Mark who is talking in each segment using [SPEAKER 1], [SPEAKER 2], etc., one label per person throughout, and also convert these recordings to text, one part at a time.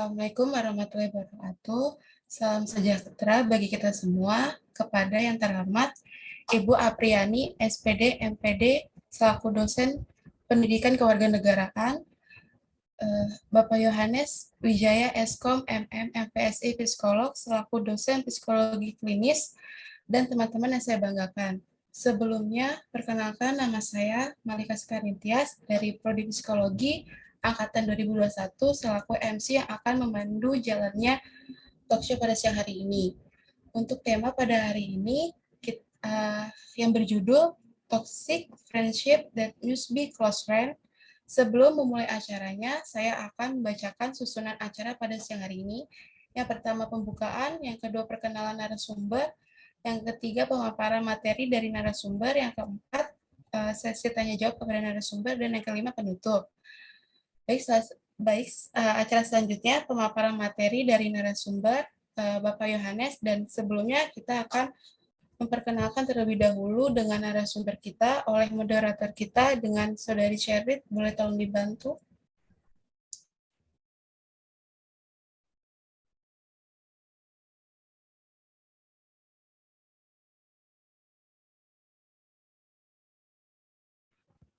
[SPEAKER 1] Assalamualaikum warahmatullahi wabarakatuh. Salam sejahtera bagi kita semua. Kepada yang terhormat Ibu Apriani, SPD, MPD, selaku dosen Pendidikan Kewarganegaraan, Bapak Yohanes Wijaya, Eskom, MM, MPSI, Psikolog, selaku dosen Psikologi Klinis, dan teman-teman yang saya banggakan. Sebelumnya, perkenalkan nama saya Malika Skarintias dari Prodi Psikologi Angkatan 2021 selaku MC yang akan memandu jalannya talkshow pada siang hari ini. Untuk tema pada hari ini yang berjudul Toxic Friendship That Must Be Close Friend. Sebelum memulai acaranya, saya akan membacakan susunan acara pada siang hari ini. Yang pertama pembukaan, yang kedua perkenalan narasumber, yang ketiga pemaparan materi dari narasumber, yang keempat sesi tanya jawab kepada narasumber, dan yang kelima penutup. Baik, acara selanjutnya pemaparan materi dari narasumber Bapak Yohanes, dan sebelumnya kita akan memperkenalkan terlebih dahulu dengan narasumber kita oleh moderator kita dengan Saudari Sherit. Boleh tolong dibantu?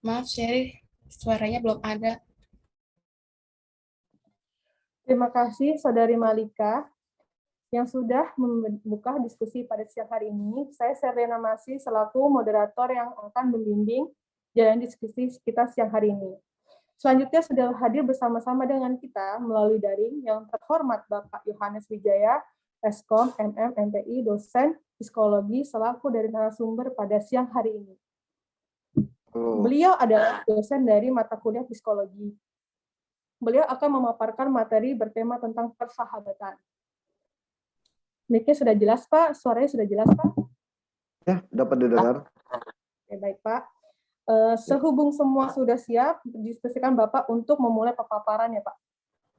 [SPEAKER 1] Maaf, Sherit, suaranya belum ada.
[SPEAKER 2] Terima kasih Saudari Malika yang sudah membuka diskusi pada siang hari ini. Saya Serena Masih selaku moderator yang akan membimbing jalan diskusi kita siang hari ini. Selanjutnya sudah hadir bersama-sama dengan kita melalui daring yang terhormat Bapak Yohanes Wijaya, Eskom, MM, MPI, dosen psikologi selaku dari narasumber pada siang hari ini. Beliau adalah dosen dari mata kuliah psikologi. Beliau akan memaparkan materi bertema tentang persahabatan. Mic-nya sudah jelas, Pak? Suaranya sudah jelas, Pak?
[SPEAKER 3] Ya, dapat didengar.
[SPEAKER 2] Oke, baik, Pak. Sehubung semua sudah siap, diskusikan Bapak untuk memulai pemaparan ya, Pak.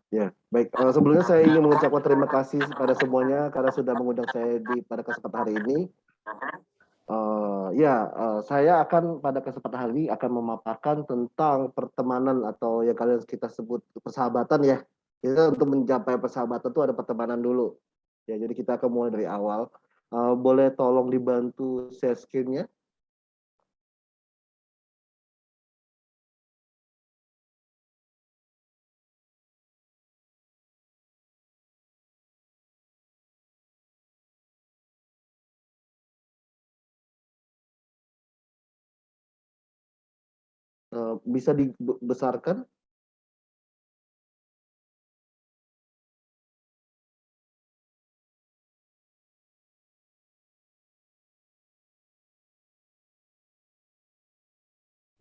[SPEAKER 3] Ya, baik. Sebelumnya saya ingin mengucapkan terima kasih kepada semuanya karena sudah mengundang saya pada kesempatan hari ini. Saya akan pada kesempatan hari ini akan memaparkan tentang pertemanan atau yang kalian kita sebut persahabatan ya. Kita untuk mencapai persahabatan itu ada pertemanan dulu. Ya, jadi kita akan mulai dari awal. Boleh tolong dibantu share screen-nya? Bisa dibesarkan?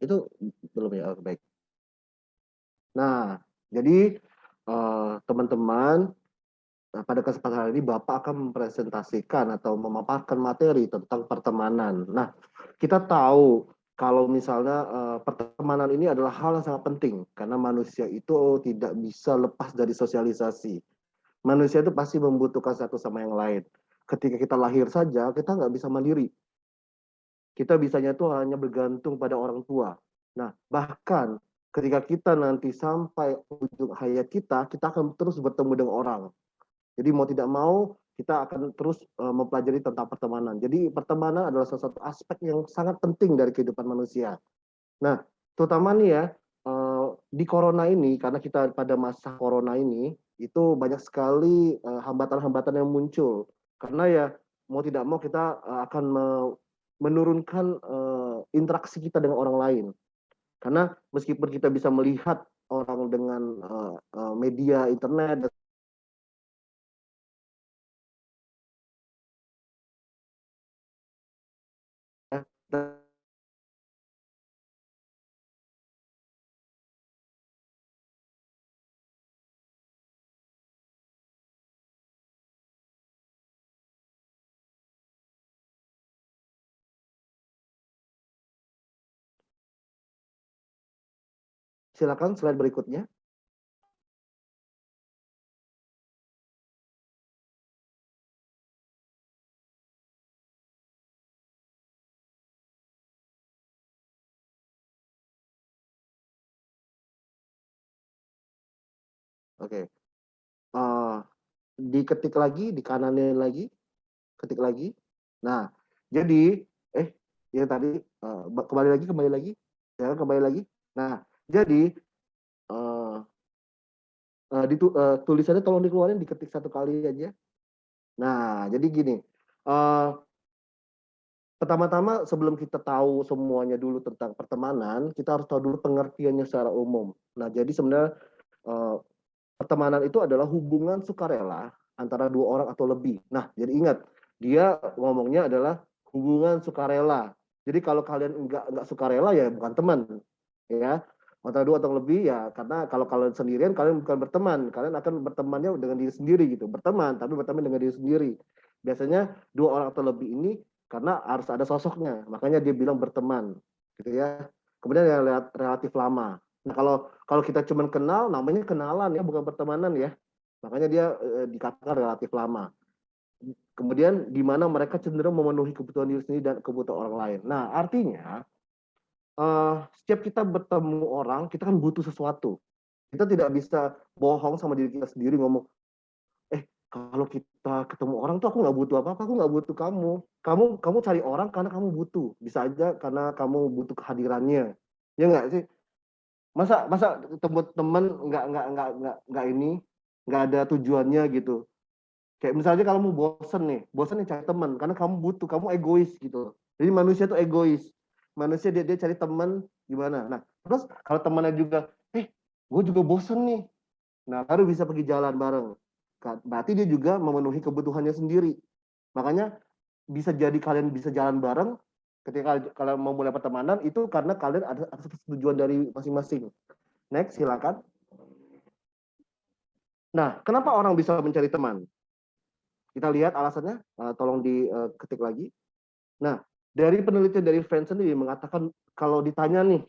[SPEAKER 3] Itu belum ya, baik. Nah, jadi teman-teman, pada kesempatan hari ini Bapak akan mempresentasikan atau memaparkan materi tentang pertemanan. Nah, kita tahu kalau misalnya pertemanan ini adalah hal yang sangat penting karena manusia itu tidak bisa lepas dari sosialisasi. Manusia itu pasti membutuhkan satu sama yang lain. Ketika kita lahir saja, kita nggak bisa mandiri. Kita bisanya itu hanya bergantung pada orang tua. Nah, bahkan ketika kita nanti sampai ujung hayat kita akan terus bertemu dengan orang. Jadi mau tidak mau, kita akan terus mempelajari tentang pertemanan. Jadi pertemanan adalah salah satu aspek yang sangat penting dari kehidupan manusia. Nah, terutama nih ya, di corona ini, karena kita pada masa corona ini, itu banyak sekali hambatan-hambatan yang muncul. Karena ya, mau tidak mau kita akan menurunkan interaksi kita dengan orang lain. Karena meskipun kita bisa melihat orang dengan media internet, silakan slide berikutnya. Oke. eh, diketik lagi, dikananin lagi, ketik lagi. Nah, jadi ya tadi kembali lagi, ya kembali lagi. Nah, jadi eh, tulisannya tolong dikeluarin, diketik satu kali aja. Nah, jadi gini, pertama-tama sebelum kita tahu semuanya dulu tentang pertemanan, kita harus tahu dulu pengertiannya secara umum. Nah, jadi sebenarnya eh, pertemanan itu adalah hubungan sukarela antara dua orang atau lebih. Nah, jadi ingat, dia ngomongnya adalah hubungan sukarela. Jadi kalau kalian nggak sukarela ya bukan teman, ya. Antara dua atau lebih ya, karena kalau kalian sendirian kalian bukan berteman, kalian akan bertemannya dengan diri sendiri gitu, berteman tapi berteman dengan diri sendiri. Biasanya dua orang atau lebih ini karena harus ada sosoknya, makanya dia bilang berteman, gitu ya. Kemudian yang relatif lama. Nah kalau kita cuma kenal, namanya kenalan ya, bukan pertemanan ya. Makanya dia dikatakan relatif lama. Kemudian di mana mereka cenderung memenuhi kebutuhan diri sendiri dan kebutuhan orang lain. Nah artinya setiap kita bertemu orang, kita kan butuh sesuatu. Kita tidak bisa bohong sama diri kita sendiri ngomong, kalau kita ketemu orang tuh aku nggak butuh apa-apa, aku nggak butuh kamu. Kamu cari orang karena kamu butuh. Bisa aja karena kamu butuh kehadirannya. Ya nggak sih? Masa teman nggak ini nggak ada tujuannya gitu. Kayak misalnya kalau mau bosen nih cari teman karena kamu butuh, kamu egois gitu. Jadi manusia tuh egois. Manusia dia cari teman gimana. Nah, terus kalau temannya juga, gue juga bosen nih. Nah, baru bisa pergi jalan bareng. Berarti dia juga memenuhi kebutuhannya sendiri. Makanya bisa jadi kalian bisa jalan bareng ketika kalian mau mulai pertemanan itu karena kalian ada tujuan dari masing-masing. Next, silakan. Nah, kenapa orang bisa mencari teman? Kita lihat alasannya, tolong diketik lagi. Nah, dari penelitian dari Friends sendiri mengatakan kalau ditanya nih,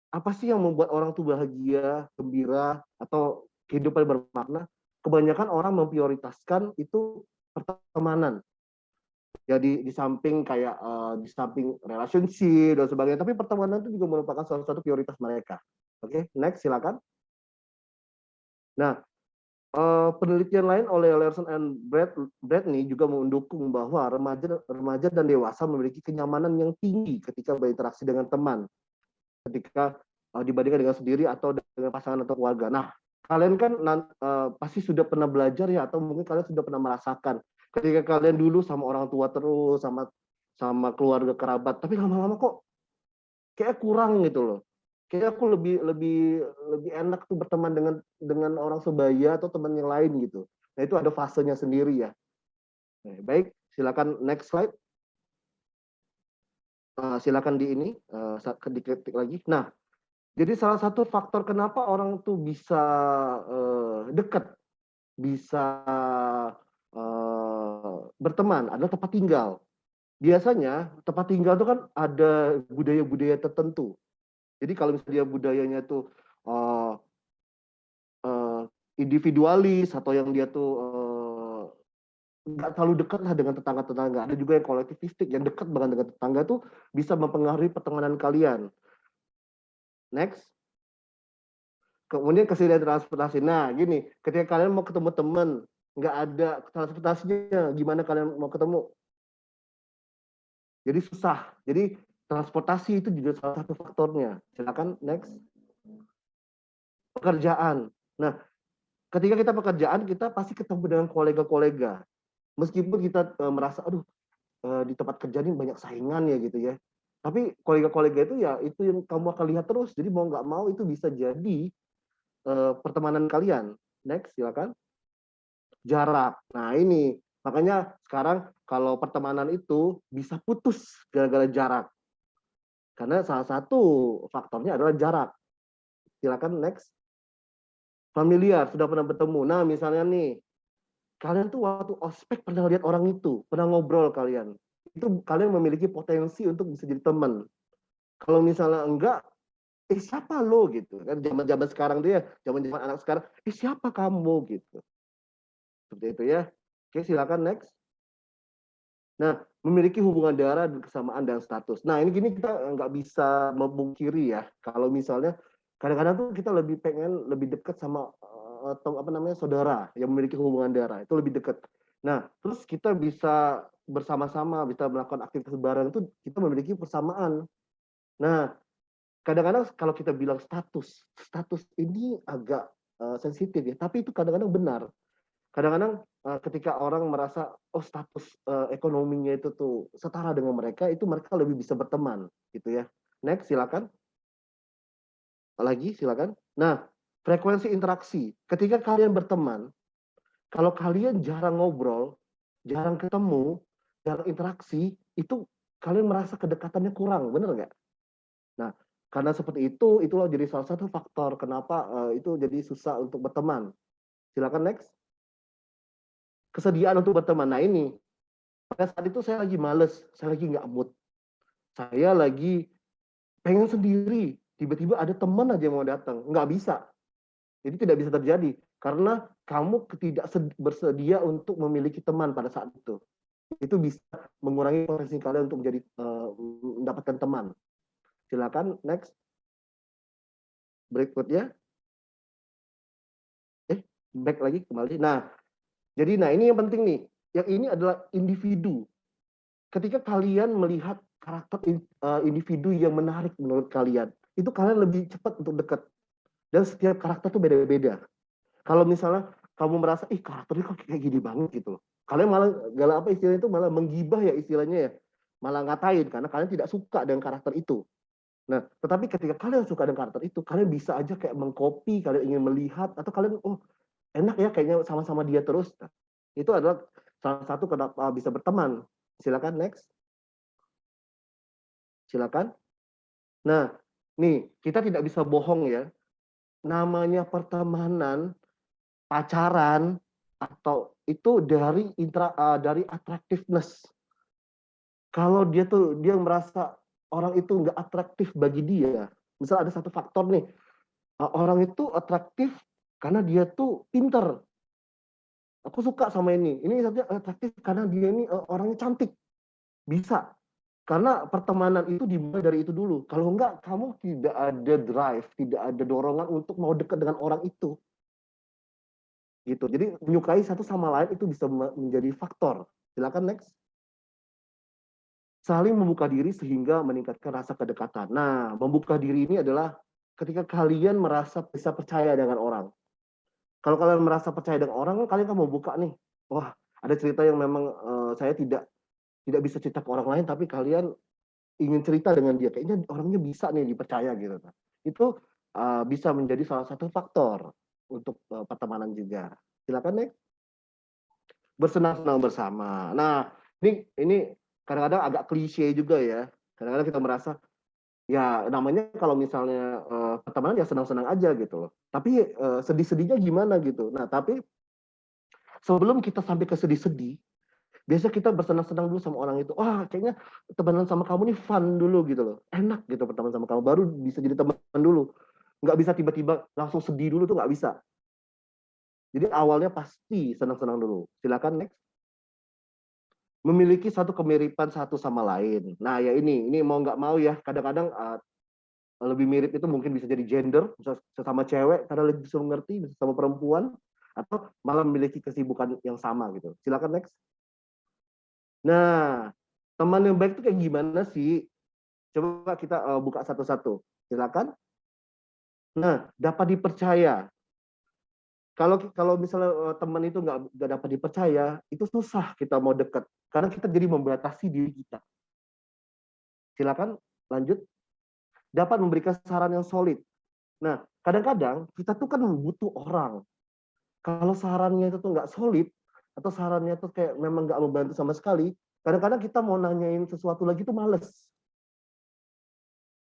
[SPEAKER 3] apa sih yang membuat orang tuh bahagia, gembira, atau kehidupan bermakna? Kebanyakan orang memprioritaskan itu pertemanan. Jadi di samping kayak di samping relationship dan sebagainya, tapi pertemanan itu juga merupakan salah satu prioritas mereka. Oke, next silakan. Nah, penelitian lain oleh Larson and Bradley juga mendukung bahwa remaja dan dewasa memiliki kenyamanan yang tinggi ketika berinteraksi dengan teman, ketika dibandingkan dengan sendiri atau dengan pasangan atau keluarga. Nah, kalian kan pasti sudah pernah belajar ya, atau mungkin kalian sudah pernah merasakan ketika kalian dulu sama orang tua terus, sama keluarga kerabat, tapi lama-lama kok kayak kurang gitu loh. Kayak aku lebih enak tuh berteman dengan orang sebaya atau teman yang lain gitu. Nah itu ada fasenya sendiri ya. Baik, silakan next slide. Silakan di ini diketik lagi. Nah, jadi salah satu faktor kenapa orang tuh bisa dekat, bisa berteman adalah tempat tinggal. Biasanya tempat tinggal itu kan ada budaya-budaya tertentu. Jadi kalau misalnya dia budayanya tuh individualis atau yang dia tuh nggak terlalu dekat lah dengan tetangga-tetangga. Ada juga yang kolektivistik, yang dekat banget dengan tetangga tuh bisa mempengaruhi pertemanan kalian. Next. Kemudian kesediaan transportasi. Nah, gini, ketika kalian mau ketemu teman, nggak ada transportasinya, gimana kalian mau ketemu? Jadi susah. Jadi transportasi itu juga salah satu faktornya. Silakan next. Pekerjaan. Nah, ketika kita pekerjaan, kita pasti ketemu dengan kolega-kolega. Meskipun kita merasa, aduh, di tempat kerja ini banyak saingan ya gitu ya. Tapi kolega-kolega itu ya itu yang kamu akan lihat terus. Jadi mau nggak mau itu bisa jadi pertemanan kalian. Next, silakan. Jarak. Nah ini makanya sekarang kalau pertemanan itu bisa putus gara-gara jarak. Karena salah satu faktornya adalah jarak. Silakan next. Familiar, sudah pernah bertemu. Nah misalnya nih, kalian tuh waktu ospek pernah lihat orang itu, pernah ngobrol kalian. Itu kalian memiliki potensi untuk bisa jadi teman. Kalau misalnya enggak, siapa lo gitu kan, zaman-zaman sekarang dia, zaman-zaman anak sekarang, siapa kamu gitu. Seperti itu ya. Oke, silakan next. Nah, memiliki hubungan darah, kesamaan dan status. Nah, ini gini kita nggak bisa memungkiri ya. Kalau misalnya kadang-kadang tuh kita lebih pengen lebih dekat sama saudara yang memiliki hubungan darah, itu lebih dekat. Nah, terus kita bisa bersama-sama, bisa melakukan aktivitas bareng itu kita memiliki persamaan. Nah, kadang-kadang kalau kita bilang status ini agak sensitif ya, tapi itu kadang-kadang benar. Kadang-kadang ketika orang merasa status ekonominya itu tuh setara dengan mereka, itu mereka lebih bisa berteman, gitu ya. Next, silakan. Lagi, silakan. Nah, frekuensi interaksi. Ketika kalian berteman, kalau kalian jarang ngobrol, jarang ketemu, jarang interaksi, itu kalian merasa kedekatannya kurang, benar nggak? Nah, karena seperti itu, itulah jadi salah satu faktor kenapa itu jadi susah untuk berteman. Silakan next. Kesediaan untuk berteman. Nah ini, pada saat itu saya lagi males, saya lagi nggak mood. Saya lagi pengen sendiri, tiba-tiba ada teman aja yang mau datang. Nggak bisa. Jadi tidak bisa terjadi. Karena kamu tidak bersedia untuk memiliki teman pada saat itu. Itu bisa mengurangi potensi kalian untuk menjadi mendapatkan teman. Silakan next. Berikutnya. Back lagi kembali. Nah, jadi ini yang penting nih. Yang ini adalah individu. Ketika kalian melihat karakter individu yang menarik menurut kalian, itu kalian lebih cepat untuk dekat. Dan setiap karakter tuh beda-beda. Kalau misalnya kamu merasa, karakternya kok kayak gini banget gitu loh. Kalian malah, istilahnya itu malah menggibah ya istilahnya ya. Malah ngatain, karena kalian tidak suka dengan karakter itu. Nah, tetapi ketika kalian suka dengan karakter itu, kalian bisa aja kayak mengcopy, kalian ingin melihat, atau kalian, enak ya kayaknya sama-sama dia terus. Nah, itu adalah salah satu kenapa bisa berteman. Silakan next. Silakan. Nah, nih kita tidak bisa bohong ya. Namanya pertemanan, pacaran atau itu dari attractiveness. Kalau dia merasa orang itu nggak atraktif bagi dia, misal ada satu faktor nih, orang itu atraktif karena dia tuh pinter. Aku suka sama ini saja atraktif karena dia ini orangnya cantik. Bisa. Karena pertemanan itu dimulai dari itu dulu. Kalau enggak, kamu tidak ada drive, tidak ada dorongan untuk mau dekat dengan orang itu. Gitu. Jadi menyukai satu sama lain itu bisa menjadi faktor. Silakan next. Saling membuka diri sehingga meningkatkan rasa kedekatan. Nah, membuka diri ini adalah ketika kalian merasa bisa percaya dengan orang. Kalau kalian merasa percaya dengan orang, kalian kan mau buka nih. Wah, ada cerita yang memang saya tidak bisa cerita ke orang lain, tapi kalian ingin cerita dengan dia. Kayaknya orangnya bisa nih dipercaya gitu. Itu bisa menjadi salah satu faktor untuk pertemanan juga. Silakan next. Bersenang-senang bersama. Nah, ini kadang-kadang agak klise juga ya. Kadang-kadang kita merasa ya namanya kalau misalnya pertemanan ya senang-senang aja gitu loh. Tapi sedih-sedihnya gimana gitu. Nah, tapi sebelum kita sampai ke sedih-sedih, biasa kita bersenang-senang dulu sama orang itu. Wah, kayaknya temenan sama kamu nih fun dulu gitu loh. Enak gitu berteman sama kamu. Baru bisa jadi teman dulu. Nggak bisa tiba-tiba langsung sedih dulu tuh nggak bisa. Jadi awalnya pasti senang-senang dulu. Silakan next. Memiliki satu kemiripan satu sama lain. Nah ya ini mau nggak mau ya kadang-kadang lebih mirip itu mungkin bisa jadi gender, bisa sesama cewek karena lebih bisa mengerti, bisa sama perempuan, atau malah memiliki kesibukan yang sama gitu. Silakan next. Nah, teman yang baik itu kayak gimana sih? Coba kita buka satu-satu. Silakan. Nah, dapat dipercaya. Kalau misalnya teman itu nggak dapat dipercaya, itu susah kita mau dekat. Karena kita jadi membatasi diri kita. Silakan, lanjut. Dapat memberikan saran yang solid. Nah, kadang-kadang kita tuh kan butuh orang. Kalau sarannya itu tuh nggak solid, atau sarannya tuh kayak memang nggak membantu sama sekali, kadang-kadang kita mau nanyain sesuatu lagi tuh males.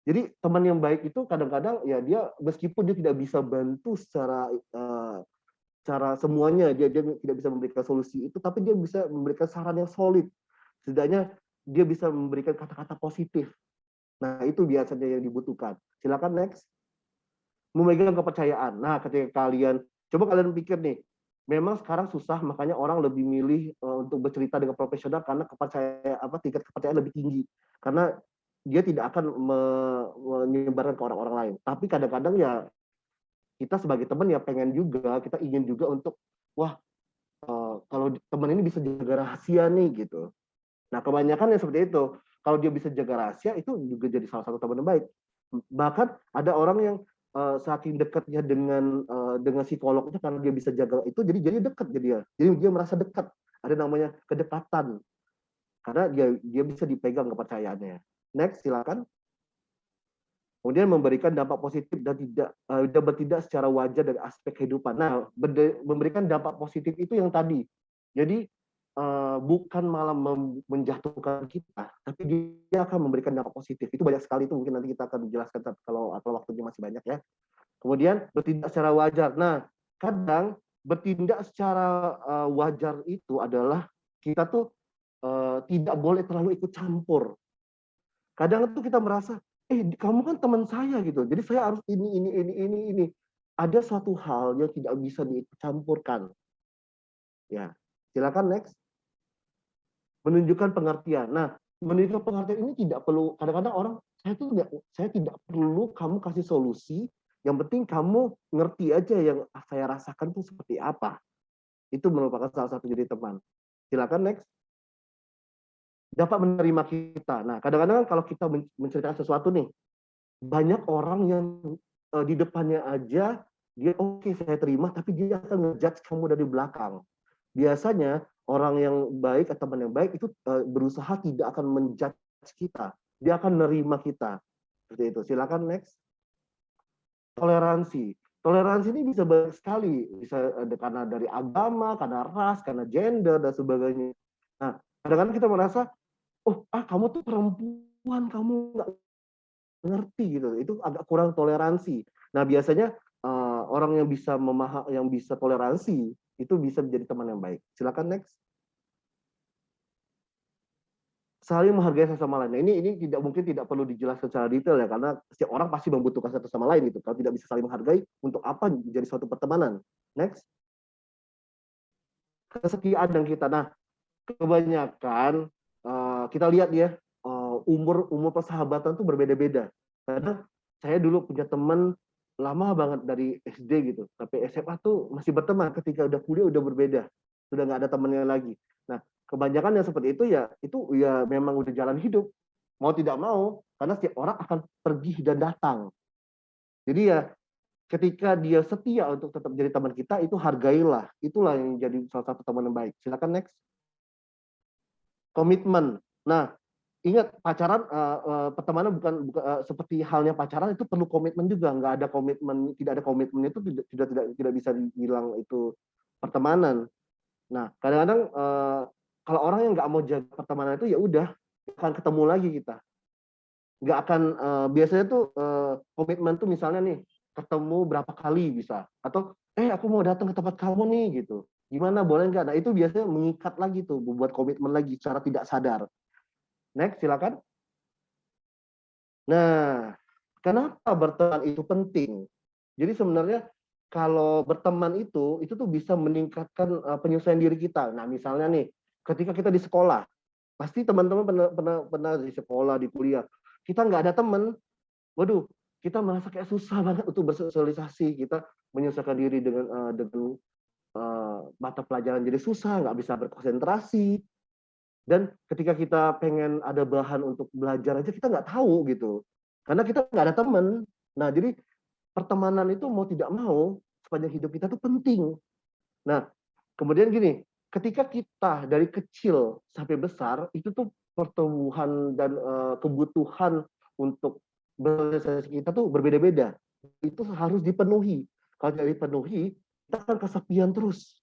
[SPEAKER 3] Jadi teman yang baik itu kadang-kadang ya dia meskipun dia tidak bisa bantu secara semuanya, dia tidak bisa memberikan solusi itu, tapi dia bisa memberikan saran yang solid. Setidaknya dia bisa memberikan kata-kata positif. Nah, itu biasanya yang dibutuhkan. Silakan next. Memegang kepercayaan. Nah, ketika coba kalian pikir nih, memang sekarang susah, makanya orang lebih milih untuk bercerita dengan profesional karena tingkat kepercayaan lebih tinggi. Karena dia tidak akan menyebarkan ke orang-orang lain. Tapi kadang-kadang ya kita sebagai teman ya pengen juga, kita ingin juga untuk, wah kalau teman ini bisa jaga rahasia nih gitu. Nah kebanyakan yang seperti itu, kalau dia bisa jaga rahasia itu juga jadi salah satu teman yang baik. Bahkan ada orang yang saking dekatnya dengan psikolognya karena dia bisa jaga itu, jadi dekat jadi dia merasa dekat. Ada namanya kedekatan karena dia bisa dipegang kepercayaannya. Next, silakan. Kemudian memberikan dampak positif dan bertindak secara wajar dari aspek kehidupan. Nah, memberikan dampak positif itu yang tadi. Jadi bukan malah menjatuhkan kita, tapi dia akan memberikan dampak positif. Itu banyak sekali, itu mungkin nanti kita akan dijelaskan kalau waktunya masih banyak ya. Kemudian bertindak secara wajar. Nah, kadang bertindak secara wajar itu adalah kita tuh tidak boleh terlalu ikut campur. Kadang tuh kita merasa, kamu kan teman saya gitu, jadi saya harus ini. Ada suatu hal yang tidak bisa dicampurkan. Ya, silakan next. Menunjukkan pengertian. Nah, menunjukkan pengertian ini tidak perlu, kadang-kadang orang, saya tidak perlu kamu kasih solusi, yang penting kamu ngerti aja yang saya rasakan itu seperti apa. Itu merupakan salah satu jadi teman. Silakan next. Dapat menerima kita. Nah, kadang-kadang kalau kita menceritakan sesuatu nih, banyak orang yang di depannya aja dia oke, saya terima, tapi dia akan ngejudge kamu dari belakang. Biasanya orang yang baik atau teman yang baik itu berusaha tidak akan menjudge kita, dia akan menerima kita. Seperti itu. Silakan next. Toleransi. Toleransi ini bisa banyak sekali, bisa karena dari agama, karena ras, karena gender dan sebagainya. Nah, kadang-kadang kita merasa, kamu tuh perempuan, kamu nggak ngerti gitu. Itu agak kurang toleransi. Nah, biasanya orang yang bisa toleransi itu bisa menjadi teman yang baik. Silakan next. Saling menghargai satu sama lain. Nah, ini mungkin tidak perlu dijelaskan secara detail ya, karena setiap orang pasti membutuhkan satu sama lain gitu. Kalau tidak bisa saling menghargai, untuk apa menjadi suatu pertemanan? Next. Kesetiaan dan kita. Nah, kebanyakan kita lihat ya, umur persahabatan tuh berbeda-beda. Karena saya dulu punya teman lama banget dari SD gitu, sampai SMA tuh masih berteman. Ketika udah kuliah udah berbeda, sudah nggak ada temannya lagi. Nah, kebanyakan yang seperti itu ya memang udah jalan hidup, mau tidak mau, karena setiap orang akan pergi dan datang. Jadi ya ketika dia setia untuk tetap jadi teman kita, itu hargailah. Itulah yang jadi salah satu teman yang baik. Silakan next. Komitmen. Nah, ingat pacaran, pertemanan bukan seperti halnya pacaran, itu perlu komitmen juga. Nggak ada komitmen, tidak ada komitmen itu tidak bisa dibilang itu pertemanan. Nah, kadang-kadang kalau orang yang nggak mau jaga pertemanan itu, ya udah akan ketemu lagi kita. Nggak akan biasanya tuh komitmen tuh misalnya nih ketemu berapa kali bisa, atau aku mau datang ke tempat kamu nih gitu. Gimana, boleh nggak? Nah, itu biasanya mengikat lagi tuh, membuat komitmen lagi secara tidak sadar. Next, silakan. Nah, kenapa berteman itu penting? Jadi sebenarnya kalau berteman itu tuh bisa meningkatkan penyelesaian diri kita. Nah, misalnya nih, ketika kita di sekolah, pasti teman-teman pernah di sekolah, di kuliah, kita nggak ada teman, waduh, kita merasa kayak susah banget untuk bersosialisasi, kita menyesuaikan diri dengan mata pelajaran jadi susah, nggak bisa berkonsentrasi. Dan ketika kita pengen ada bahan untuk belajar aja, kita nggak tahu gitu. Karena kita nggak ada teman. Nah, jadi pertemanan itu mau tidak mau, sepanjang hidup kita tuh penting. Nah, kemudian gini, ketika kita dari kecil sampai besar, itu tuh pertumbuhan dan kebutuhan untuk bersosialisasi kita tuh berbeda-beda. Itu harus dipenuhi. Kalau tidak dipenuhi, kita akan kesepian terus.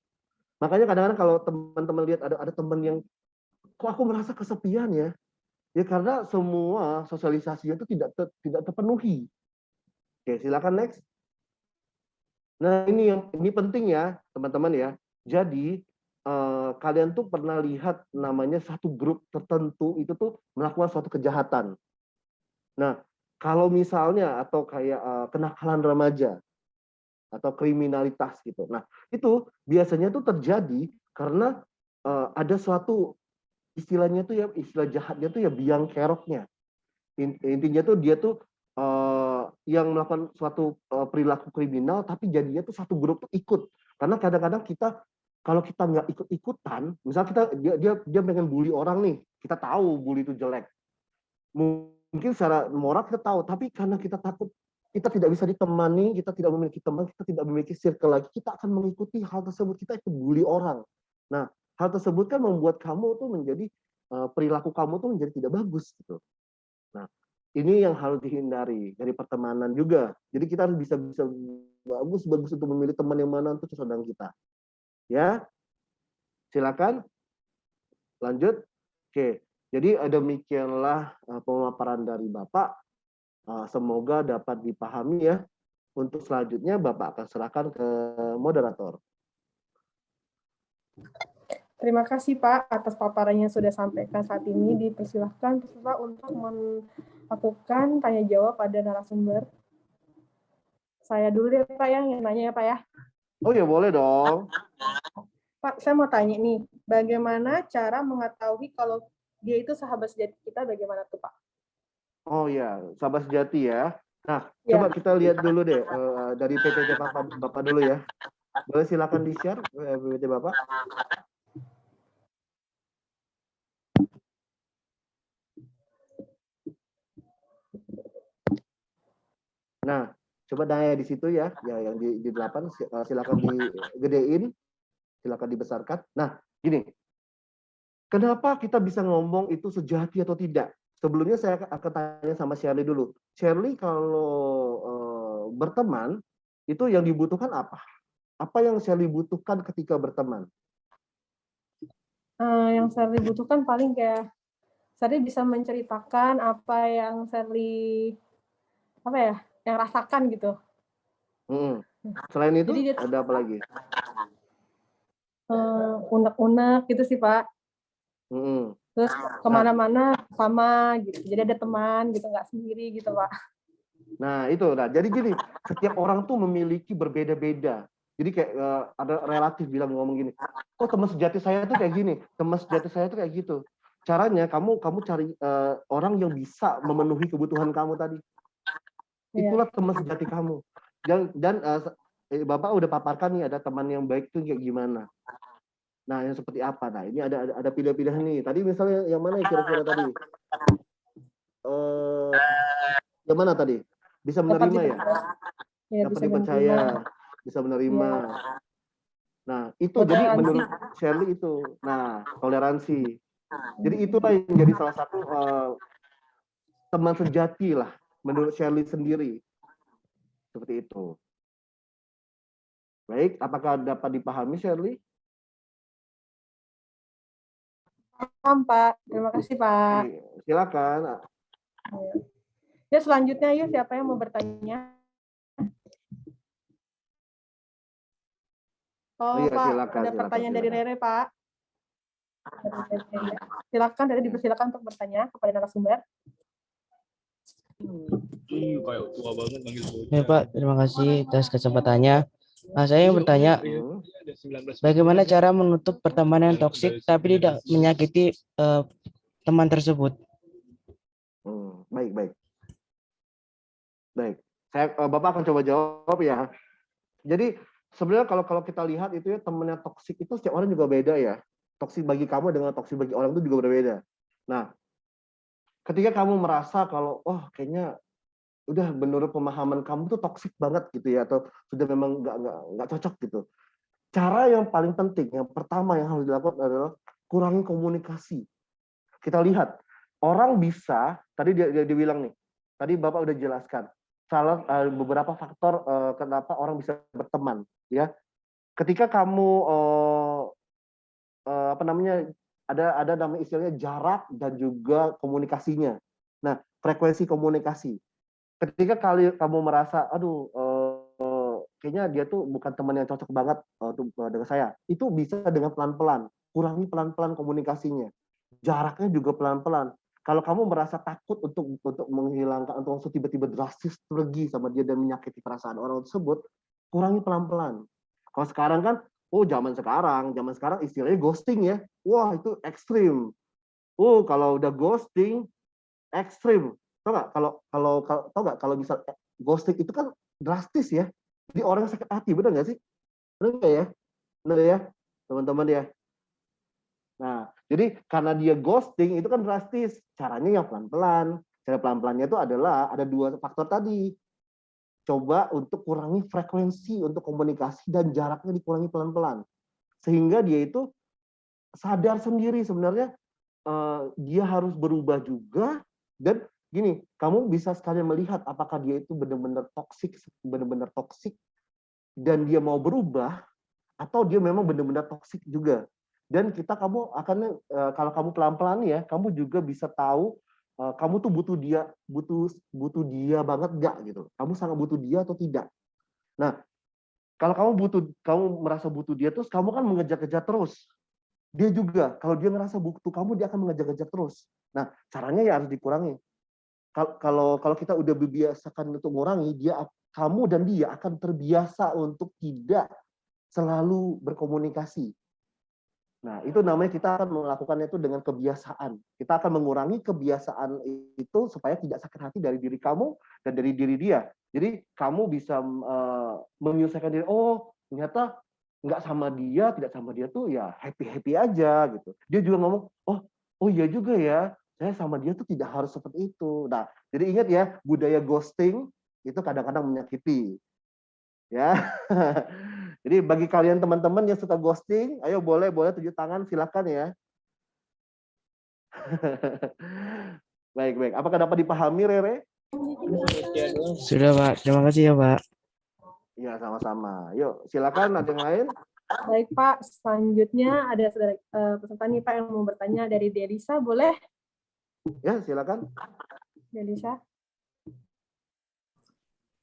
[SPEAKER 3] Makanya kadang-kadang kalau teman-teman lihat ada teman yang, kok aku merasa kesepian ya? Ya karena semua sosialisasinya itu tidak terpenuhi. Oke, silakan next. Nah, ini penting ya, teman-teman ya. Jadi kalian tuh pernah lihat namanya satu grup tertentu itu tuh melakukan suatu kejahatan. Nah, kalau misalnya atau kayak kenakalan remaja atau kriminalitas gitu. Nah, itu biasanya tuh terjadi karena ada suatu istilahnya tuh ya, istilah jahatnya tuh ya biang keroknya. Intinya tuh dia tuh yang melakukan suatu perilaku kriminal, tapi jadinya tuh satu grup tuh ikut. Karena kadang-kadang kita kalau kita nggak ikut-ikutan, misalnya dia pengen bully orang nih, kita tahu bully itu jelek. Mungkin secara moral kita tahu, tapi karena kita takut kita tidak bisa ditemani, kita tidak memiliki teman, kita tidak memiliki circle lagi, kita akan mengikuti hal tersebut, kita ikut bully orang. Nah, hal tersebut kan membuat kamu tuh menjadi perilaku kamu tuh menjadi tidak bagus gitu. Nah, ini yang harus dihindari dari pertemanan juga. Jadi kita harus bisa bagus untuk memilih teman yang mana untuk sesuai dengan kita. Ya, silakan lanjut. Oke, jadi demikianlah pemaparan dari Bapak. Semoga dapat dipahami ya. Untuk selanjutnya Bapak akan serahkan ke moderator.
[SPEAKER 2] Terima kasih Pak atas paparan yang sudah sampaikan saat ini. Dipersilahkan peserta untuk melakukan tanya jawab pada narasumber. Saya dulu deh Pak yang nanya ya Pak ya.
[SPEAKER 3] Oh ya boleh dong.
[SPEAKER 2] Pak, saya mau tanya nih, bagaimana cara mengetahui kalau dia itu sahabat sejati kita, bagaimana tuh Pak?
[SPEAKER 3] Oh ya, sahabat sejati ya. Nah,
[SPEAKER 2] Ya.
[SPEAKER 3] coba kita lihat dulu deh dari PPT Bapak dulu ya. Boleh silakan di-share PPT Bapak. Nah, coba daya di situ ya, yang di 8 silakan digedein, silakan dibesarkan. Nah, gini. Kenapa kita bisa ngomong itu sejati atau tidak? Sebelumnya saya akan tanya sama Shirley dulu. Shirley kalau berteman, itu yang dibutuhkan apa? Apa yang Shirley butuhkan ketika berteman?
[SPEAKER 2] Yang Shirley butuhkan paling kayak Shirley bisa menceritakan apa yang Shirley yang rasakan gitu.
[SPEAKER 3] Selain itu
[SPEAKER 2] jadi
[SPEAKER 3] ada apa lagi?
[SPEAKER 2] Unek-unek gitu sih Pak. Terus kemana-mana sama gitu. Jadi ada teman gitu, nggak sendiri gitu Pak.
[SPEAKER 3] Nah itu, jadi gini, setiap orang tuh memiliki berbeda-beda. Jadi kayak ada relatif bilang ngomong gini, oh teman sejati saya tuh kayak gini, teman sejati saya tuh kayak gitu. Caranya kamu cari orang yang bisa memenuhi kebutuhan kamu tadi. Itulah teman sejati kamu. Dan Bapak udah paparkan nih ada teman yang baik tuh kayak gimana. Nah, yang seperti apa? Nah, ini ada pilihan-pilihan nih. Tadi misalnya yang mana kira-kira tadi? Yang mana tadi? Bisa menerima ya? Dapat dipercaya, bisa menerima. Nah, itu toleransi. Jadi menurut Shirley itu. Nah, toleransi. Jadi itulah yang menjadi salah satu teman sejati lah menurut Shirley sendiri. Seperti itu. Baik, apakah dapat dipahami Shirley?
[SPEAKER 2] Paham Pak, terima kasih Pak.
[SPEAKER 3] Silakan.
[SPEAKER 2] Ya selanjutnya yuk siapa yang mau bertanya? Oh iya, Pak, silakan, ada pertanyaan dari Rere Pak. Silakan, Rere dipersilakan untuk bertanya kepada narasumber.
[SPEAKER 4] Ya Pak, terima kasih atas kesempatannya. Nah, saya yang bertanya, bagaimana cara menutup pertemanan toksik tapi tidak menyakiti teman tersebut?
[SPEAKER 3] Baik. Bapak akan coba jawab ya. Jadi sebenarnya kalau kita lihat itu ya temannya toksik itu setiap orang juga beda ya. Toksik bagi kamu dengan toksik bagi orang itu juga berbeda. Nah, ketika kamu merasa kalau kayaknya udah menurut pemahaman kamu tuh toksik banget gitu ya, atau sudah memang nggak cocok gitu. Cara yang paling penting, yang pertama yang harus dilakukan adalah kurangi komunikasi. Kita lihat orang bisa, tadi dia bilang nih, tadi Bapak udah jelaskan, salah beberapa faktor kenapa orang bisa berteman, ya. Ketika kamu ada namanya istilahnya jarak dan juga komunikasinya. Nah, frekuensi komunikasi. Ketika kamu merasa, kayaknya dia tuh bukan teman yang cocok banget dengan saya, itu bisa dengan pelan-pelan, kurangi pelan-pelan komunikasinya, jaraknya juga pelan-pelan. Kalau kamu merasa takut untuk menghilangkan atau langsung tiba-tiba drastis pergi sama dia dan menyakiti perasaan orang tersebut, kurangi pelan-pelan. Kalau sekarang kan, zaman sekarang istilahnya ghosting ya, wah itu ekstrim. Kalau udah ghosting, ekstrim. Tahu nggak kalau misal ghosting itu kan drastis ya. Jadi orang sakit hati, benar nggak sih? Benar nggak ya? Benar ya, teman-teman ya. Nah, jadi karena dia ghosting itu kan drastis. Caranya yang pelan-pelan. Cara pelan-pelannya itu adalah ada 2 faktor tadi. Coba untuk kurangi frekuensi untuk komunikasi dan jaraknya dikurangi pelan-pelan. Sehingga dia itu sadar sendiri sebenarnya dia harus berubah juga. Dan gini, kamu bisa sekalian melihat apakah dia itu benar-benar toksik dan dia mau berubah, atau dia memang benar-benar toksik juga. Dan kamu akan kalau kamu pelan-pelan ya, kamu juga bisa tahu kamu tuh butuh dia banget nggak gitu. Kamu sangat butuh dia atau tidak. Nah, kalau kamu merasa butuh dia terus, kamu kan mengejar-kejar terus. Dia juga, kalau dia ngerasa butuh kamu, dia akan mengejar-kejar terus. Nah, caranya ya harus dikurangi. Kalau kita udah dibiasakan untuk mengurangi, kamu dan dia akan terbiasa untuk tidak selalu berkomunikasi. Nah, itu namanya kita akan melakukannya itu dengan kebiasaan. Kita akan mengurangi kebiasaan itu supaya tidak sakit hati dari diri kamu dan dari diri dia. Jadi kamu bisa menyelesaikan diri, oh ternyata nggak sama dia, tidak sama dia tuh ya happy-happy aja gitu. Dia juga ngomong, oh iya juga ya, saya sama dia tuh tidak harus seperti itu. Nah, jadi ingat ya, budaya ghosting itu kadang-kadang menyakiti. Ya. Jadi bagi kalian teman-teman yang suka ghosting, ayo boleh tunjuk tangan, silakan ya. Baik. Apakah dapat dipahami, Rere?
[SPEAKER 4] Sudah, Pak. Terima kasih ya, Pak.
[SPEAKER 3] Ya, sama-sama. Yuk, silakan ada yang lain.
[SPEAKER 2] Baik Pak, selanjutnya ada peserta nih Pak yang mau bertanya dari Delisa, boleh?
[SPEAKER 3] Ya, silakan.
[SPEAKER 2] Delisa.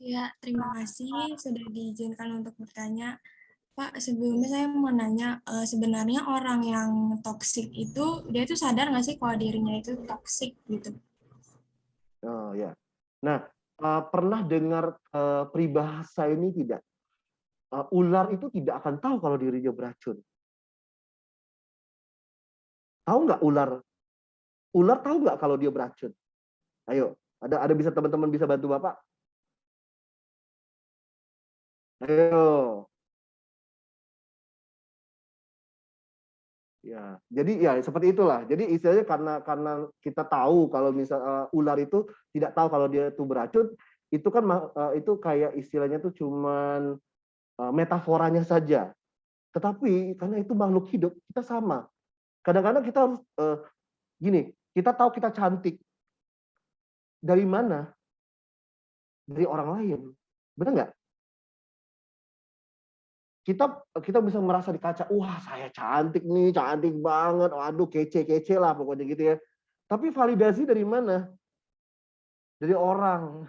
[SPEAKER 5] Ya, terima kasih sudah diizinkan untuk bertanya. Pak, sebelumnya saya mau nanya, sebenarnya orang yang toksik itu, dia itu sadar nggak sih kalau dirinya itu toksik gitu?
[SPEAKER 3] Oh ya. Nah, pernah dengar peribahasa ini tidak? Ular itu tidak akan tahu kalau dirinya beracun. Tahu nggak ular? Ular tahu nggak kalau dia beracun? Ayo, ada bisa teman-teman bisa bantu Bapak? Ayo. Ya, jadi ya seperti itulah. Jadi istilahnya karena kita tahu kalau misal ular itu tidak tahu kalau dia itu beracun, itu kan itu kayak istilahnya tuh cuman metaforanya saja. Tetapi karena itu makhluk hidup, kita sama. Kadang-kadang kita harus gini, kita tahu kita cantik. Dari mana? Dari orang lain. Benar nggak? Kita bisa merasa di kaca, wah saya cantik nih, cantik banget, waduh kece lah pokoknya gitu ya. Tapi validasi dari mana? Dari orang.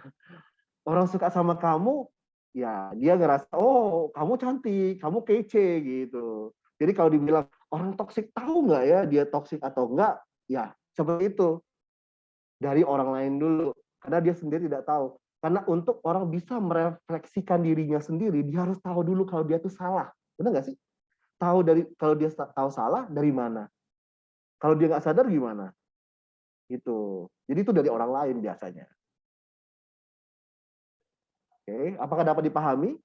[SPEAKER 3] Orang suka sama kamu, ya dia ngerasa, oh kamu cantik, kamu kece gitu. Jadi kalau dibilang orang toksik, tahu nggak ya dia toksik atau enggak? Ya seperti itu. Dari orang lain dulu. Karena dia sendiri tidak tahu. Karena untuk orang bisa merefleksikan dirinya sendiri, dia harus tahu dulu kalau dia itu salah. Benar nggak sih? Kalau dia tahu salah, dari mana? Kalau dia nggak sadar gimana? Gitu. Jadi itu dari orang lain biasanya. Oke, apakah dapat dipahami?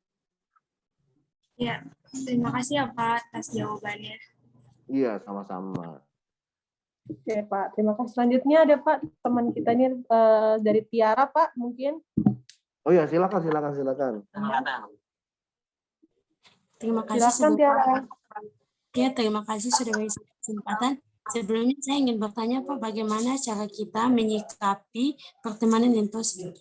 [SPEAKER 5] Ya, terima kasih ya Pak atas jawabannya.
[SPEAKER 3] Iya, sama-sama.
[SPEAKER 2] Oke Pak, terima kasih. Selanjutnya ada Pak, teman kita ini dari Tiara Pak, mungkin.
[SPEAKER 3] Oh ya, silakan.
[SPEAKER 6] Terima kasih
[SPEAKER 2] Silakan Tiara.
[SPEAKER 6] Ya, terima kasih sudah beri kesempatan. Sebelumnya saya ingin bertanya Pak, bagaimana cara kita menyikapi pertemanan yang toksik?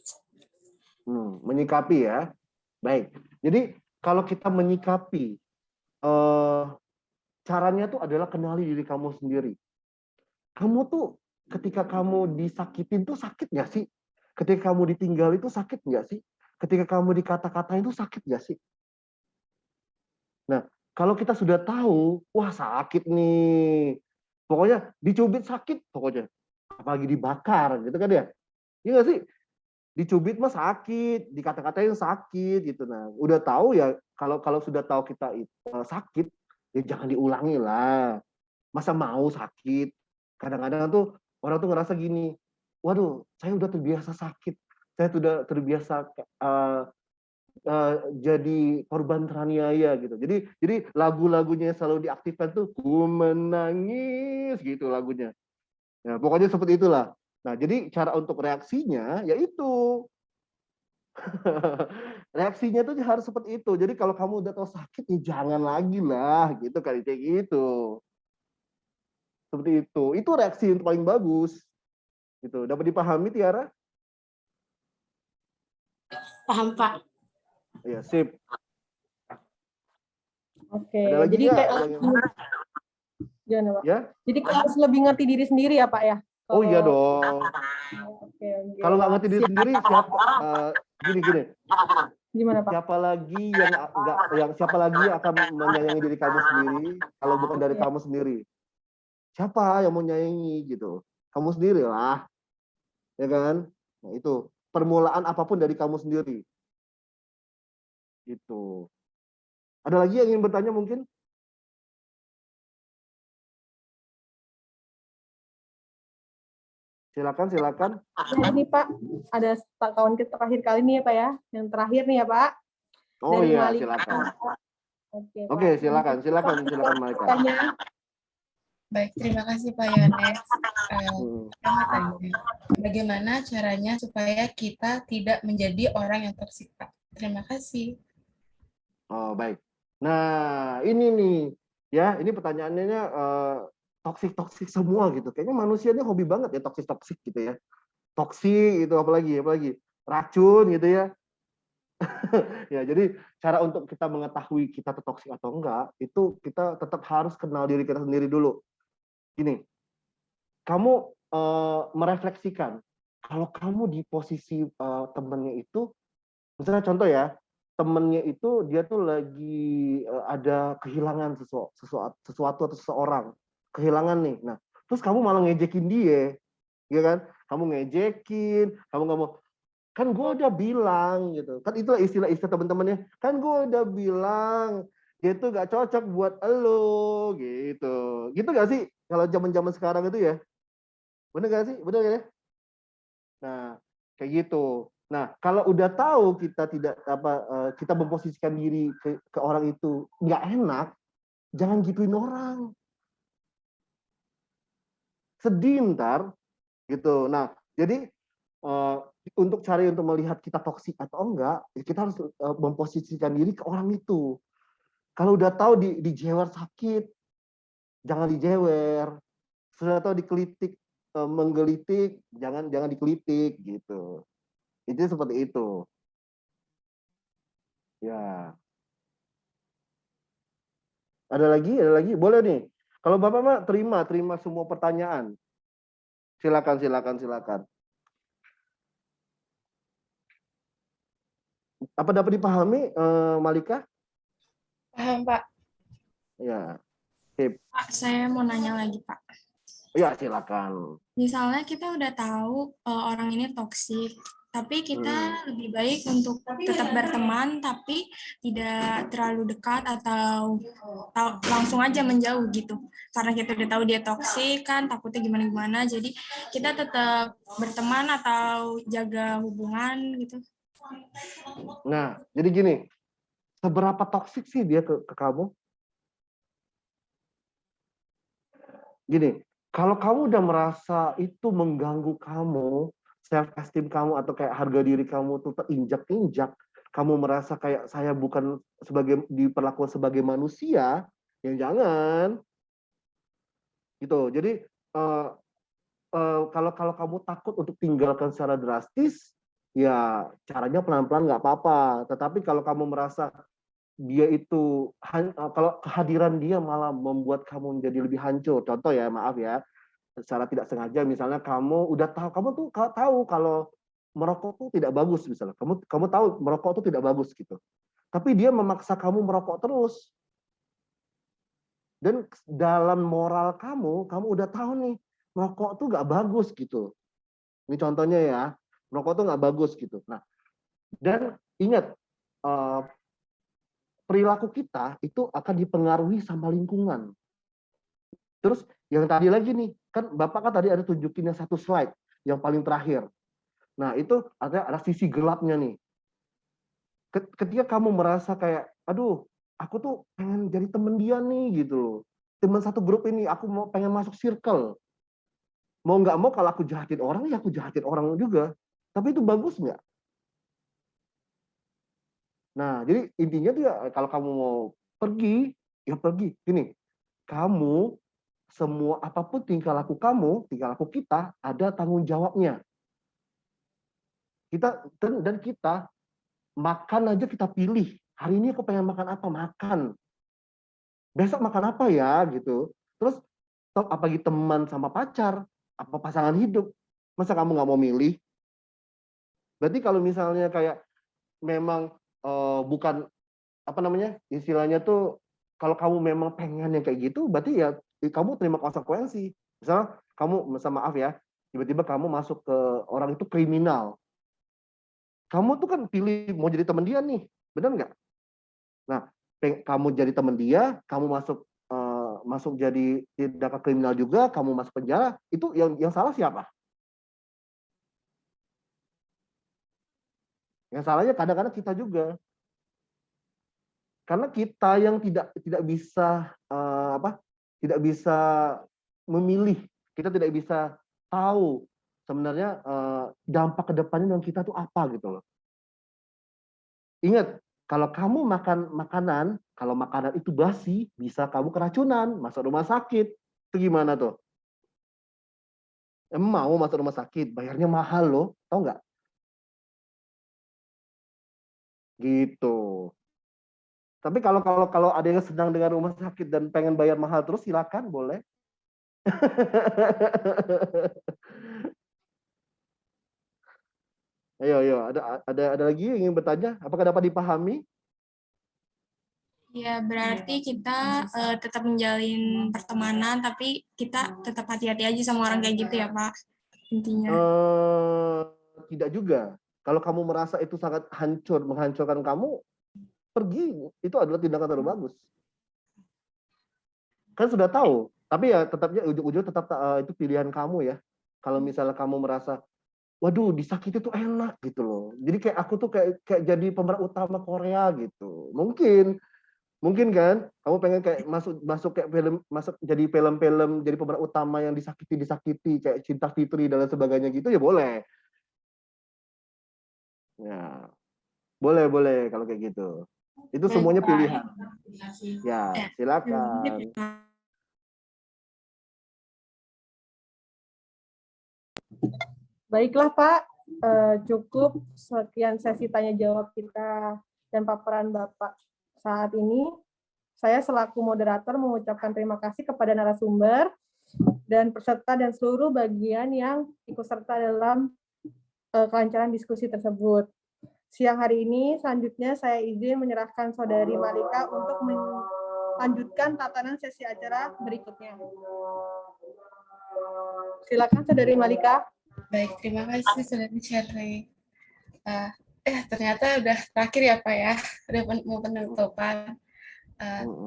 [SPEAKER 3] Menyikapi ya. Baik. Jadi kalau kita menyikapi, caranya tuh adalah kenali diri kamu sendiri. Kamu tuh ketika kamu disakitin tuh sakit nggak sih? Ketika kamu ditinggal itu sakit nggak sih? Ketika kamu dikata-katain itu sakit nggak sih? Nah, kalau kita sudah tahu, wah sakit nih. Pokoknya dicubit sakit, pokoknya. Apalagi dibakar, gitu kan ya? Iya nggak sih? Dicubit mah sakit, dikata-katain sakit, gitu. Nah, udah tahu ya, kalau sudah tahu kita sakit, ya jangan diulangi lah. Masa mau sakit? Kadang-kadang tuh orang tuh ngerasa gini, waduh, saya udah terbiasa sakit. saya sudah terbiasa jadi korban teraniaya gitu. Jadi lagu-lagunya selalu diaktifkan tuh, ku menangis gitu lagunya. Nah, pokoknya seperti itulah. Nah, jadi cara untuk reaksinya yaitu reaksinya tuh harus seperti itu. Jadi kalau kamu udah tahu sakit ya jangan lagi lah gitu kayak gitu. Seperti itu. Itu reaksi yang paling bagus. Gitu. Dapat dipahami Tiara?
[SPEAKER 6] Paham, Pak.
[SPEAKER 3] Ya, sip.
[SPEAKER 2] Oke,
[SPEAKER 3] Ada lagi
[SPEAKER 2] jadi
[SPEAKER 3] nggak
[SPEAKER 2] kayak
[SPEAKER 3] yang-
[SPEAKER 2] gimana, Pak?
[SPEAKER 3] ya?
[SPEAKER 2] Jadi kayak harus lebih ngerti diri sendiri ya, Pak ya?
[SPEAKER 3] Oh iya
[SPEAKER 2] Kalau-
[SPEAKER 3] dong.
[SPEAKER 2] Oke.
[SPEAKER 3] Kalau nggak ngerti diri
[SPEAKER 2] Siap.
[SPEAKER 3] sendiri, siapa? Gini.
[SPEAKER 2] Gimana, Pak?
[SPEAKER 3] Siapa lagi siapa lagi yang akan menyayangi diri kamu sendiri kalau bukan dari
[SPEAKER 2] Ya.
[SPEAKER 3] kamu sendiri? Siapa yang mau nyayangi gitu? Kamu sendiri lah, ya kan? Nah, itu permulaan apapun dari kamu sendiri. Gitu. Ada lagi yang ingin bertanya mungkin? Silakan.
[SPEAKER 2] Ya, ini Pak, ada kawan kita terakhir kali nih ya Pak ya. Yang terakhir nih ya Pak.
[SPEAKER 3] Oh
[SPEAKER 2] Dari
[SPEAKER 3] iya,
[SPEAKER 2] Malika.
[SPEAKER 3] silakan.
[SPEAKER 2] Oke,
[SPEAKER 3] Oke,
[SPEAKER 2] Pak.
[SPEAKER 3] silakan Malika.
[SPEAKER 2] Tanya.
[SPEAKER 1] Baik, terima kasih Pak Yones.
[SPEAKER 3] Hmm.
[SPEAKER 1] Saya mau tanya, bagaimana caranya supaya kita tidak menjadi orang yang toksik, Pak? Terima kasih.
[SPEAKER 3] Oh, baik. Nah, ini nih, ya, ini pertanyaannya toksik semua gitu. Kayaknya manusia ini hobi banget ya toksik gitu ya. Toksik itu apalagi racun gitu ya. Ya, jadi cara untuk kita mengetahui kita tuh toksik atau enggak, itu kita tetap harus kenal diri kita sendiri dulu. Gini, kamu merefleksikan kalau kamu di posisi temennya itu, misalnya contoh ya, temennya itu dia tuh lagi ada kehilangan sesuatu atau seseorang, kehilangan nih. Nah, terus kamu malah ngejekin dia, ya kan? Kamu ngejekin, kamu nggak mau, kan gue udah bilang gitu, kan itulah istilah teman-temannya, kan gue udah bilang dia tuh gak cocok buat elo gitu, gak sih kalau zaman sekarang itu ya, bener gak sih, bener ya? Nah, kayak gitu. Nah, kalau udah tahu kita tidak kita memposisikan diri ke orang itu nggak enak, jangan gituin orang, sedih ntar gitu. Nah, jadi untuk melihat kita toksik atau enggak, kita harus memposisikan diri ke orang itu. Kalau udah tahu dijewer sakit, jangan dijewer. Sudah tahu dikelitik, menggelitik, jangan dikelitik gitu. Itu seperti itu. Ya. Ada lagi? Boleh nih. Kalau Bapak mah terima semua pertanyaan. Silakan. Apa dapat dipahami, Malika?
[SPEAKER 1] Paham, Pak.
[SPEAKER 3] Ya.
[SPEAKER 5] Pak, saya mau nanya lagi, Pak.
[SPEAKER 3] Ya, silakan.
[SPEAKER 5] Misalnya kita udah tahu orang ini toksik, tapi kita lebih baik untuk tetap berteman, tapi tidak terlalu dekat atau langsung aja menjauh gitu. Karena kita udah tahu dia toksik kan, takutnya gimana-gimana. Jadi kita tetap berteman atau jaga hubungan gitu.
[SPEAKER 3] Nah, jadi gini, seberapa toksik sih dia ke kamu? Gini, kalau kamu udah merasa itu mengganggu kamu, self esteem kamu atau kayak harga diri kamu tuh terinjak-injak, kamu merasa kayak saya bukan diperlakukan sebagai manusia, ya jangan. Gitu. Jadi kalau kamu takut untuk tinggalkan secara drastis, ya caranya pelan-pelan nggak apa-apa. Tetapi kalau kamu merasa dia itu, kalau kehadiran dia malah membuat kamu menjadi lebih hancur. Contoh ya, maaf ya, secara tidak sengaja misalnya kamu tuh tahu kalau merokok tuh tidak bagus misalnya. Kamu tahu merokok tuh tidak bagus gitu. Tapi dia memaksa kamu merokok terus. Dan dalam moral kamu udah tahu nih, merokok tuh nggak bagus gitu. Ini contohnya ya, merokok tuh nggak bagus gitu. Nah, dan ingat, perilaku kita itu akan dipengaruhi sama lingkungan. Terus yang tadi lagi nih, kan Bapak kan tadi ada tunjukin yang satu slide, yang paling terakhir. Nah, itu ada sisi gelapnya nih. Ketika kamu merasa kayak, aduh, aku tuh pengen jadi temen dia nih gitu loh. Teman satu grup ini, aku mau pengen masuk circle. Mau nggak mau kalau aku jahatin orang, ya aku jahatin orang juga. Tapi itu bagus nggak? Nah, jadi intinya tuh ya, kalau kamu mau pergi, ya pergi. Gini, kamu semua apapun tingkah laku kamu, tingkah laku kita ada tanggung jawabnya. Kita dan kita makan aja kita pilih. Hari ini aku pengen makan apa? Makan. Besok makan apa ya gitu. Terus apalagi teman sama pacar, apa pasangan hidup. Masa kamu nggak mau milih? Berarti kalau misalnya kayak memang bukan apa namanya istilahnya tuh kalau kamu memang pengen yang kayak gitu, berarti ya kamu terima konsekuensi. Misal kamu, maaf ya, tiba-tiba kamu masuk ke orang itu kriminal. Kamu tuh kan pilih mau jadi teman dia nih, benar nggak? Nah, kamu jadi teman dia, kamu masuk jadi tindakan kriminal juga, kamu masuk penjara, itu yang salah siapa? Yang salahnya kadang-kadang kita juga. Karena kita yang tidak bisa tidak bisa memilih, kita tidak bisa tahu sebenarnya dampak kedepannya dengan kita tuh apa gitu loh. Ingat, kalau kamu makan makanan, kalau makanan itu basi, bisa kamu keracunan, masuk rumah sakit. Itu gimana tuh? Mau masuk rumah sakit, bayarnya mahal loh, tau nggak? Gitu. Tapi kalau ada yang sedang dengan rumah sakit dan pengen bayar mahal terus, silakan, boleh. Ayo, ada lagi yang ingin bertanya? Apakah dapat dipahami?
[SPEAKER 5] Ya, berarti kita tetap menjalin pertemanan, tapi kita tetap hati-hati aja sama orang kayak gitu ya, Pak, intinya.
[SPEAKER 3] Tidak juga. Kalau kamu merasa itu sangat menghancurkan kamu, pergi. Itu adalah tindakan terlalu bagus. Kan sudah tahu. Tapi ya tetapnya ujung-ujung tetap itu pilihan kamu ya. Kalau misalnya kamu merasa, waduh disakiti tuh enak gitu loh. Jadi kayak aku tuh kayak jadi pemeran utama Korea gitu. Mungkin kan kamu pengen kayak masuk kayak film, masuk jadi film-film, jadi pemeran utama yang disakiti kayak Cinta Fitri dan lain sebagainya gitu, ya boleh. Ya, boleh kalau kayak gitu. Itu semuanya pilihan. Ya, silakan.
[SPEAKER 2] Baiklah Pak, cukup sekian sesi tanya jawab kita dan paparan Bapak saat ini. Saya selaku moderator mengucapkan terima kasih kepada narasumber dan peserta dan seluruh bagian yang ikut serta dalam kelancaran diskusi tersebut. Siang hari ini, selanjutnya saya izin menyerahkan Saudari Malika untuk melanjutkan tatanan sesi acara berikutnya. Silakan Saudari Malika.
[SPEAKER 1] Baik, terima kasih sudah Cherry. Ternyata udah terakhir ya Pak ya, udah mau penutupan.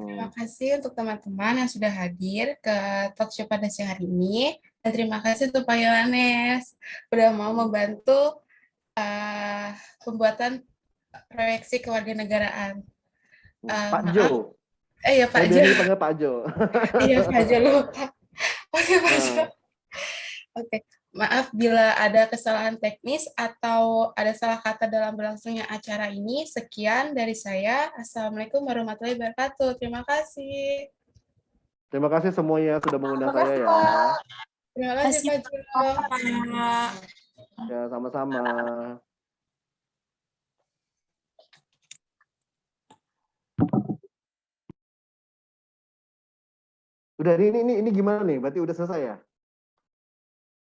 [SPEAKER 1] Terima kasih untuk teman-teman yang sudah hadir ke talk show pada siang hari ini. Dan terima kasih untuk Pak Yohanes, udah mau membantu pembuatan proyeksi kewarganegaraan.
[SPEAKER 3] Pak
[SPEAKER 1] Maaf.
[SPEAKER 3] Jo.
[SPEAKER 1] Ya Pak Jo.
[SPEAKER 3] Dipanggil Pak Jo.
[SPEAKER 1] Iya Pak Jo, lupa. Oke Pak Jo. Oke. Maaf bila ada kesalahan teknis atau ada salah kata dalam berlangsungnya acara ini. Sekian dari saya. Assalamualaikum warahmatullahi wabarakatuh. Terima kasih.
[SPEAKER 3] Terima kasih semuanya sudah mengundang saya ya.
[SPEAKER 1] Terima kasih Pak Jo.
[SPEAKER 3] Ya, sama-sama. Udah ini gimana nih? Berarti udah selesai ya?